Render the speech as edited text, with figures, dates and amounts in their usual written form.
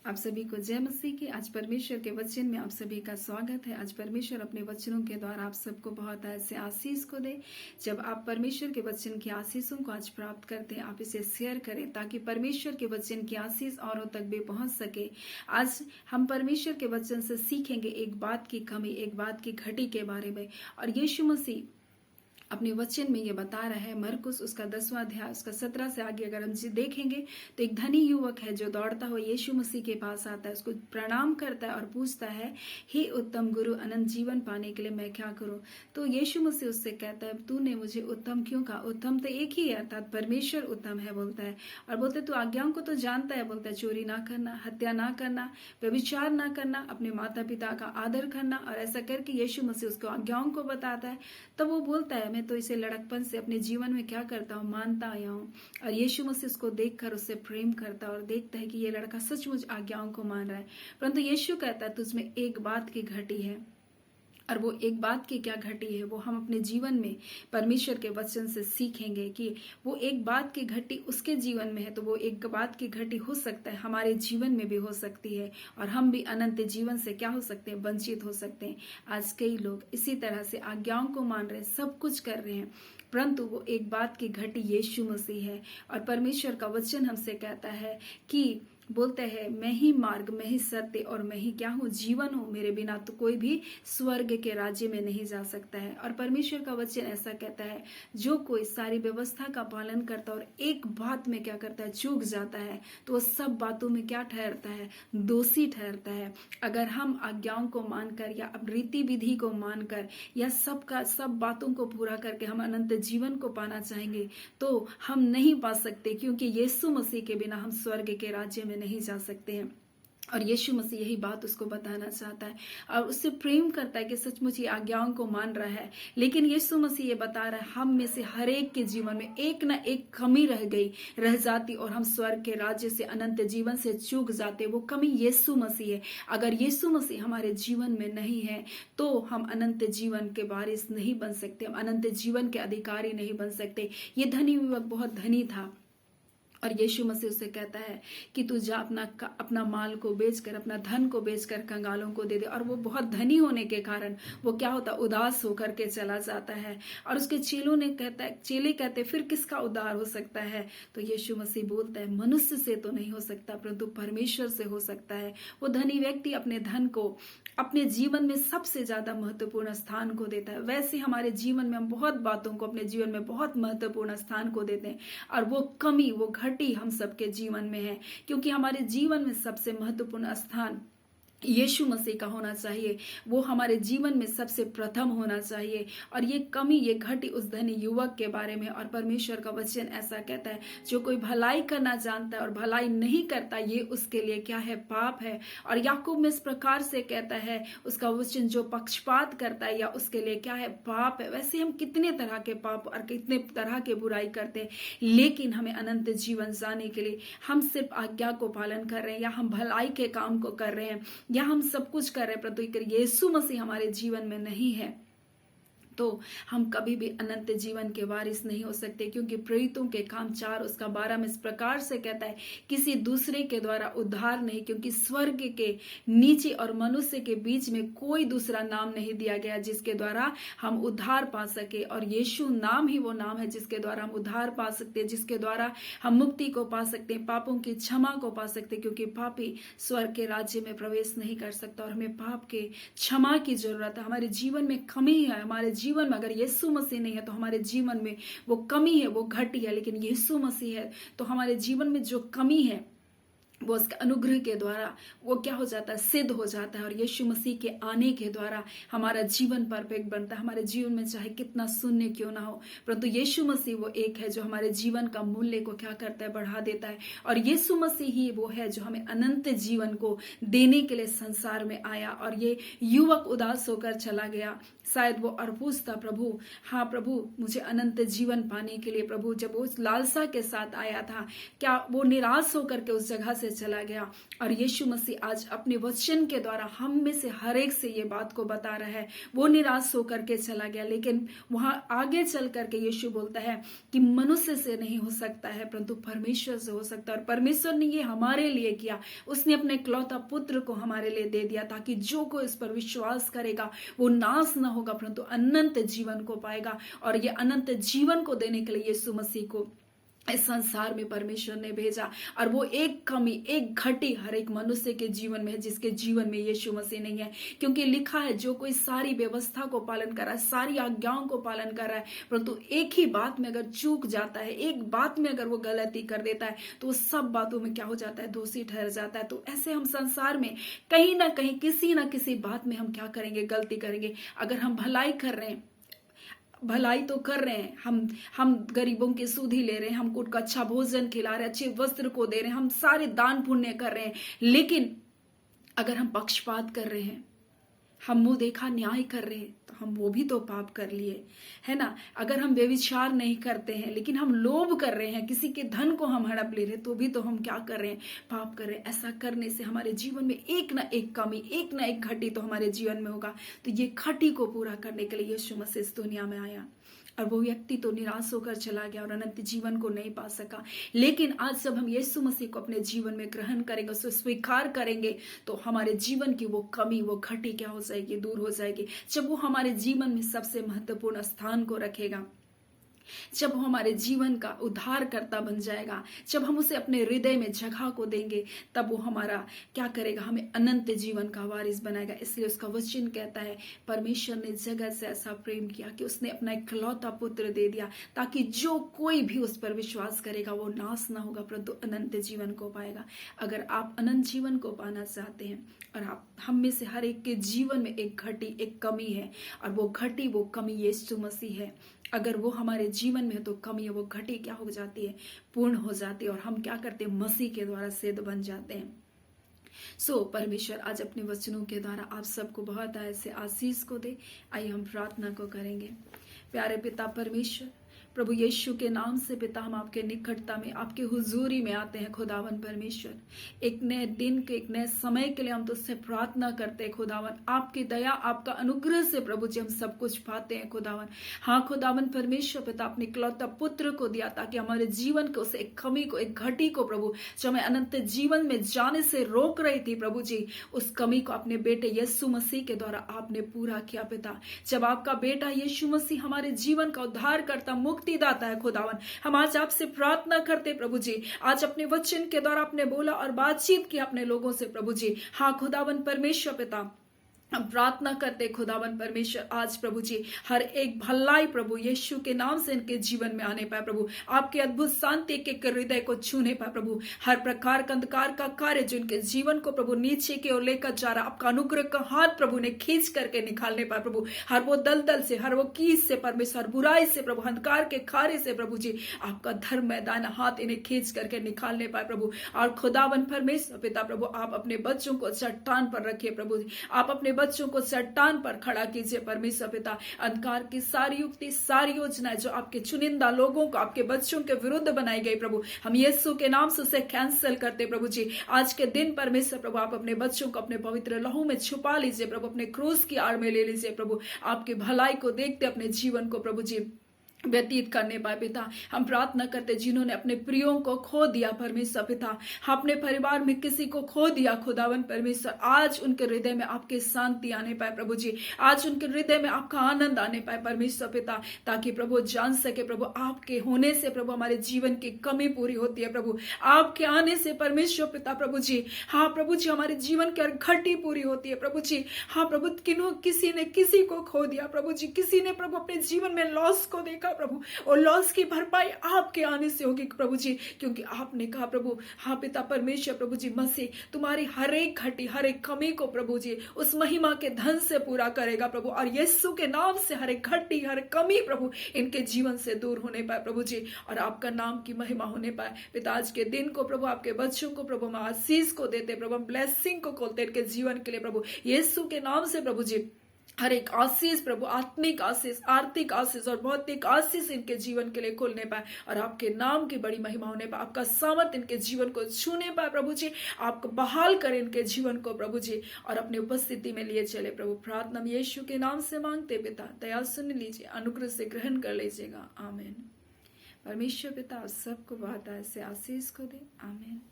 आप सभी को जय मसीह की। आज परमेश्वर के वचन में आप सभी का स्वागत है। आज परमेश्वर अपने वचनों के द्वारा आप सबको बहुत ऐसे आशीष को दे। जब आप परमेश्वर के वचन की आशीषों को आज प्राप्त करते हैं, आप इसे शेयर करें ताकि परमेश्वर के वचन की आशीष औरों तक भी पहुंच सके। आज हम परमेश्वर के वचन से सीखेंगे एक बात की कमी, एक बात की घटी के बारे में। और यीशु मसीह अपने वचन में ये बता रहा है, मरकुस उसका 10वां अध्याय उसका 17 से आगे अगर हम देखेंगे तो एक धनी युवक है जो दौड़ता हुआ यीशु मसीह के पास आता है, उसको प्रणाम करता है और पूछता है, हे उत्तम गुरु, अनंत जीवन पाने के लिए मैं क्या करूं? तो यीशु मसीह उससे कहता है, तूने मुझे उत्तम क्यों कहा? उत्तम तो एक ही है, अर्थात परमेश्वर उत्तम है बोलता है। और बोलते तू आज्ञाओं को तो जानता है, बोलता है चोरी ना करना, हत्या ना करना, व्यभिचार ना करना, अपने माता पिता का आदर करना। और ऐसा करके यीशु मसीह उसको आज्ञाओं को बताता है। तब वो बोलता है, मैं तो इसे लड़कपन से अपने जीवन में क्या करता हूँ, मानता आया हूँ। और यीशु मसीह उसको देखकर उससे प्रेम करता है और देखता है कि ये लड़का सचमुच आज्ञाओं को मान रहा है। परंतु यीशु कहता है तुझमें एक बात की घटी है। और वो एक बात की क्या घटी है, वो हम अपने जीवन में परमेश्वर के वचन से सीखेंगे कि वो एक बात की घटी उसके जीवन में है, तो वो एक बात की घटी हो सकता है हमारे जीवन में भी हो सकती है। और हम भी अनंत जीवन से क्या हो सकते हैं, वंचित हो सकते हैं। आज कई लोग इसी तरह से आज्ञाओं को मान रहे हैं, सब कुछ कर रहे हैं, परंतु वो एक बात की घटी यीशु मसीह है। और परमेश्वर का वचन हमसे कहता है कि बोलते हैं, मैं ही मार्ग, मैं ही सत्य और मैं ही क्या हूँ, जीवन हूँ। मेरे बिना तो कोई भी स्वर्ग के राज्य में नहीं जा सकता है। और परमेश्वर का वचन ऐसा कहता है, जो कोई सारी व्यवस्था का पालन करता है और एक बात में क्या करता है, चूक जाता है, तो वो सब बातों में क्या ठहरता है, दोषी ठहरता है। अगर हम आज्ञाओं को मानकर या रीति विधि को मानकर या सब बातों को पूरा करके हम अनंत जीवन को पाना चाहेंगे तो हम नहीं पा सकते, क्योंकि यीशु मसीह के बिना हम स्वर्ग के राज्य में नहीं जा सकते हैं। और यीशु मसीह यही बात उसको बताना चाहता है और उससे प्रेम करता है कि सचमुच ये आज्ञाओं को मान रहा है। लेकिन यीशु मसीह ये बता रहा है, हम में से हर एक के जीवन में एक ना एक कमी रह जाती और हम स्वर्ग के राज्य से, अनंत जीवन से चूक जाते। वो कमी यीशु मसीह है। अगर यीशु मसीह हमारे जीवन में नहीं है तो हम अनंत जीवन के वारिस नहीं बन सकते, हम अनंत जीवन के अधिकारी नहीं बन सकते। ये धनी युवक बहुत धनी था और यीशु मसीह उसे कहता है कि तू जा अपना माल को बेचकर, अपना धन को बेचकर कंगालों को दे दे। और वो बहुत धनी होने के कारण वो क्या होता, उदास होकर के चला जाता है। और उसके चेले कहते फिर किसका उद्धार हो सकता है? तो यीशु मसीह बोलता है, मनुष्य से तो नहीं हो सकता परंतु परमेश्वर से हो सकता है। वो धनी व्यक्ति अपने धन को अपने जीवन में सबसे ज्यादा महत्वपूर्ण स्थान को देता है। वैसे हमारे जीवन में हम बहुत बातों को अपने जीवन में बहुत महत्वपूर्ण स्थान को देते हैं और वो कमी, वो घटी हम सबके जीवन में है, क्योंकि हमारे जीवन में सबसे महत्वपूर्ण स्थान यीशु मसीह का होना चाहिए। वो हमारे जीवन में सबसे प्रथम होना चाहिए। और ये कमी, ये घटी उस धनी युवक के बारे में। और परमेश्वर का वचन ऐसा कहता है, जो कोई भलाई करना जानता है और भलाई नहीं करता, ये उसके लिए क्या है, पाप है। और याकूब में इस प्रकार से कहता है उसका वचन, जो पक्षपात करता है या उसके लिए क्या है, पाप है। वैसे हम कितने तरह के पाप और कितने तरह के बुराई करते हैं, लेकिन हमें अनंत जीवन जाने के लिए हम सिर्फ आज्ञा को पालन कर रहे हैं या हम भलाई के काम को कर रहे हैं या हम सब कुछ कर रहे हैं, परंतु यीशु मसीह हमारे जीवन में नहीं है तो हम कभी भी अनंत जीवन के वारिस नहीं हो सकते। क्योंकि प्रेरितों के काम 4 उसका 12 में इस प्रकार से कहता है, किसी दूसरे के द्वारा उद्धार नहीं, क्योंकि स्वर्ग के नीचे और मनुष्य के बीच में कोई दूसरा नाम नहीं दिया गया जिसके द्वारा हम उद्धार पा सके। और यीशु नाम ही वो नाम है जिसके द्वारा हम उद्धार पा सकते हैं, जिसके द्वारा हम मुक्ति को पा सकते हैं, पापों की क्षमा को पा सकते हैं। क्योंकि पापी स्वर्ग के राज्य में प्रवेश नहीं कर सकता और हमें पाप के क्षमा की जरूरत है। हमारे जीवन में कमी है, हमारे जीवन में अगर यीशु मसीह नहीं है तो हमारे जीवन में वो कमी है, वो घटी है। लेकिन यीशु मसीह है तो हमारे जीवन में जो कमी है वो उसके अनुग्रह के द्वारा वो क्या हो जाता है, सिद्ध हो जाता है। और यीशु मसीह के आने के द्वारा हमारा जीवन परफेक्ट बनता है। हमारे जीवन में चाहे कितना शून्य क्यों ना हो, परंतु यीशु मसीह वो एक है जो हमारे जीवन का मूल्य को क्या करता है, बढ़ा देता है। और यीशु मसीह ही वो है जो हमें अनंत जीवन को देने के लिए संसार में आया। और ये युवक उदास होकर चला गया, शायद वो और पूछता, प्रभु, हाँ प्रभु, मुझे अनंत जीवन पाने के लिए, प्रभु, जब वो उस लालसा के साथ आया था, क्या वो निराश होकर के उस जगह से से चला गया। और यीशु मसीह आज अपने वचन के द्वारा हम में से हर एक से ये बात को बता रहा है। वो निराश होकर के चला गया, लेकिन वहां आगे चल करके यीशु बोलता है कि मनुष्य से नहीं हो सकता है परंतु परमेश्वर से हो सकता है। और परमेश्वर ने ये हमारे लिए किया, उसने अपने इकलौता पुत्र को हमारे लिए दे दिया, ताकि जो कोई इस पर विश्वास करेगा वो नाश न होगा परंतु अनंत जीवन को पाएगा। और ये अनंत जीवन को देने के लिए यीशु मसीह को इस संसार में परमेश्वर ने भेजा। और वो एक कमी, एक घटी हर एक मनुष्य के जीवन में है जिसके जीवन में यीशु मसीह नहीं है। क्योंकि लिखा है, जो कोई सारी व्यवस्था को पालन कर रहा है, सारी आज्ञाओं को पालन कर रहा है, परंतु एक ही बात में अगर चूक जाता है, एक बात में अगर वो गलती कर देता है, तो वो सब बातों में क्या हो जाता है, दोषी ठहर जाता है। तो ऐसे हम संसार में कहीं ना कहीं किसी ना किसी बात में हम क्या करेंगे, गलती करेंगे। अगर हम भलाई कर रहे हैं, भलाई तो कर रहे हैं, हम गरीबों की सुधि ले रहे हैं, हम उनको अच्छा भोजन खिला रहे हैं, अच्छे वस्त्र को दे रहे हैं, हम सारे दान पुण्य कर रहे हैं, लेकिन अगर हम पक्षपात कर रहे हैं, हम मुंह देखा न्याय कर रहे हैं, तो हम वो भी तो पाप कर लिए, है ना। अगर हम व्यभिचार नहीं करते हैं लेकिन हम लोभ कर रहे हैं, किसी के धन को हम हड़प ले रहे हैं, तो भी तो हम क्या कर रहे हैं, पाप कर रहे हैं। ऐसा करने से हमारे जीवन में एक ना एक कमी, एक ना एक घटी तो हमारे जीवन में होगा। तो ये घटी को पूरा करने के लिए यीशु मसीह इस दुनिया में आया। और वो व्यक्ति तो निराश होकर चला गया और अनंत जीवन को नहीं पा सका। लेकिन आज जब हम यीशु मसीह को अपने जीवन में ग्रहण करेंगे, उसे स्वीकार करेंगे, तो हमारे जीवन की वो कमी, वो घटी क्या हो जाएगी, दूर हो जाएगी। जब वो हमारे जीवन में सबसे महत्वपूर्ण स्थान को रखेगा, जब वो हमारे जीवन का उद्धारकर्ता बन जाएगा, जब हम उसे अपने हृदय में जगह को देंगे, तब वो हमारा क्या करेगा, हमें अनंत जीवन का वारिस बनाएगा। इसलिए उसका वचन कहता है, परमेश्वर ने जगत से ऐसा प्रेम किया कि उसने अपना इकलौता पुत्र दे दिया, ताकि जो कोई भी उस पर विश्वास करेगा वो नाश ना होगा परंतु अनंत जीवन को पाएगा। अगर आप अनंत जीवन को पाना चाहते हैं, और आप हम में से हर एक के जीवन में एक घटी, एक कमी है, और वो घटी, वो कमी यीशु मसीह है। अगर वो हमारे जीवन में है तो कमी है, वो घटी क्या हो जाती है, पूर्ण हो जाती है, और हम क्या करते हैं, मसीह के द्वारा सिद्ध बन जाते हैं। परमेश्वर आज अपने वचनों के द्वारा आप सबको बहुत ऐसे आशीष को दे। आइए हम प्रार्थना को करेंगे। प्यारे पिता परमेश्वर, प्रभु यीशु के नाम से पिता, हम आपके निकटता में, आपके हुजूरी में आते हैं खुदावन परमेश्वर। एक नए दिन के, एक नए समय के लिए हम तुझसे प्रार्थना करते हैं खुदावन। आपकी दया, आपका अनुग्रह से प्रभु जी हम सब कुछ पाते हैं खुदावन। हाँ खुदावन परमेश्वर पिता, अपने इकलौता पुत्र को दिया ताकि हमारे जीवन को, उस एक कमी को, एक घटी को प्रभु जो हमें अनंत जीवन में जाने से रोक रही थी, प्रभु जी उस कमी को अपने बेटे यीशु मसीह के द्वारा आपने पूरा किया पिता। जब आपका बेटा यीशु मसीह हमारे जीवन का उद्धार करता, मुक्तिदाता है खुदावन, हम आज आपसे प्रार्थना करते प्रभु जी। आज अपने वचन के द्वारा आपने बोला और बातचीत की अपने लोगों से प्रभु जी। हाँ खुदावन परमेश्वर पिता, हम प्रार्थना करते खुदावन परमेश्वर, आज प्रभु जी हर एक भलाई प्रभु यीशु के नाम से इनके जीवन में आने पाए प्रभु। आपके अद्भुत शांति के हृदय को छूने पाए प्रभु। हर प्रकार का अंधकार का कार्य जो इनके जीवन को प्रभु नीचे की ओर लेकर जा रहा, आपका अनुग्रह का हाथ प्रभु ने खींच करके निकालने पाए प्रभु। हर वो दलदल से, हर वो कीस से परमेश्वर, बुराई से प्रभु, अंधकार के कार्य से प्रभु जी आपका धर्म मैदान हाथ इन्हें खींच करके निकालने पाए प्रभु। और खुदावन परमेश्वर पिता प्रभु, आप अपने बच्चों को चट्टान पर रखिए प्रभु जी। आप अपने बच्चों को चट्टान पर खड़ा कीजिए परमेश्वर पिता। अंधकार की सारी युक्ति, सारी योजनाएं जो आपके चुनिंदा लोगों को, आपके बच्चों के विरुद्ध बनाई गई प्रभु, हम यीशु के नाम से उसे कैंसिल करते प्रभु जी। आज के दिन परमेश्वर प्रभु, आप अपने बच्चों को अपने पवित्र लहू में छुपा लीजिए प्रभु, अपने क्रूस की आड़ में ले लीजिए प्रभु। आपकी भलाई को देखते अपने जीवन को प्रभु जी व्यतीत करने पाए पिता। हम प्रार्थना करते जिन्होंने अपने प्रियों को खो दिया परमेश्वर पिता, अपने परिवार में किसी को खो दिया खुदावन परमेश्वर, आज उनके हृदय में आपके शांति आने पाए प्रभु जी। आज उनके हृदय में आपका आनंद आने पाए परमेश्वर पिता, ताकि प्रभु जान सके प्रभु आपके होने से प्रभु हमारे जीवन की कमी पूरी होती है प्रभु। आपके आने से परमेश्वर पिता प्रभु जी, हाँ प्रभु जी हमारे जीवन की हर घटी पूरी होती है प्रभु जी। हाँ प्रभु, किसी ने किसी को खो दिया प्रभु जी, किसी ने प्रभु अपने जीवन में लॉस को देखा प्रभु, और लॉस की भरपाई आपके आने से होगी प्रभु जी, क्योंकि आपने कहा प्रभु, हाँ पिता परमेश्वर प्रभु जी, मसीह तुम्हारी हर एक घटी, हर एक कमी को प्रभु जी उस महिमा के धन से पूरा करेगा प्रभु। और यीशु के नाम से हर एक घटी, हर कमी प्रभु इनके जीवन से दूर होने पाए प्रभु जी, और आपका नाम की महिमा होने पाए पिता। आज के दिन को प्रभु, आपके बच्चों को प्रभु हम आशीष को देते प्रभु, हम ब्लेसिंग को खोलते इनके जीवन के लिए प्रभु, यीशु के नाम से प्रभु जी। हर एक आशीष प्रभु, आत्मिक आशीष, आर्थिक आशीष और भौतिक आशीष इनके जीवन के लिए खुलने पाए और आपके नाम की बड़ी महिमा होने पाए। आपका सामर्थ इनके जीवन को छूने पाए प्रभु जी। आपको बहाल करें इनके जीवन को प्रभु जी और अपनी उपस्थिति में लिए चले प्रभु। प्रार्थना हम यीशु के नाम से मांगते पिता, दया सुन लीजिए, अनुग्रह से ग्रहण कर लीजिएगा। आमीन। परमेश्वर पिता आप सबको बहुत ऐसे आशीष को दे। आमीन।